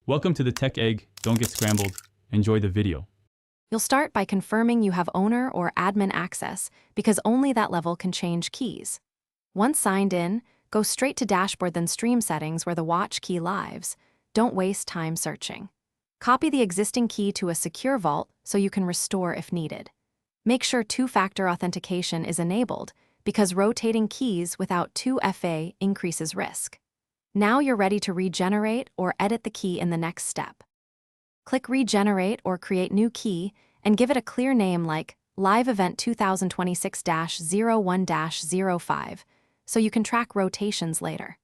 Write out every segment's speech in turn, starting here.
Welcome to the Tech Egg. Don't get scrambled. Enjoy the video. You'll start by confirming you have owner or admin access because only that level can change keys. Once signed in, go straight to Dashboard then Stream Settings where the watch key lives. Don't waste time searching. Copy the existing key to a secure vault so you can restore if needed. Make sure two-factor authentication is enabled because rotating keys without 2FA increases risk. Now you're ready to regenerate or edit the key in the next step. Click Regenerate or Create New Key and give it a clear name like Live Event 2026-01-05 so you can track rotations later.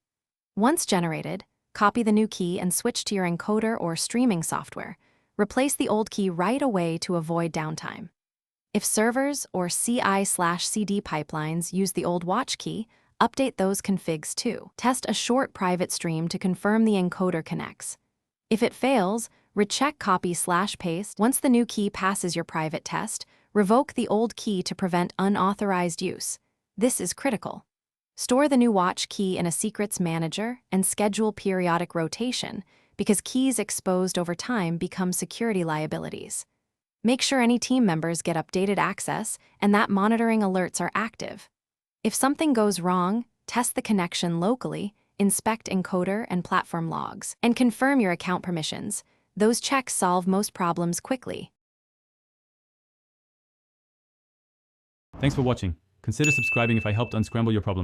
Once generated, copy the new key and switch to your encoder or streaming software. Replace the old key right away to avoid downtime. If servers or CI/CD pipelines use the old watch key, update those configs too. Test a short private stream to confirm the encoder connects. If it fails, recheck copy/paste. Once the new key passes your private test, revoke the old key to prevent unauthorized use. This is critical. Store the new watch key in a secrets manager and schedule periodic rotation because keys exposed over time become security liabilities. Make sure any team members get updated access and that monitoring alerts are active. If something goes wrong, test the connection locally, inspect encoder and platform logs, and confirm your account permissions. Those checks solve most problems quickly. Thanks for watching. Consider subscribing if I helped unscramble your problems.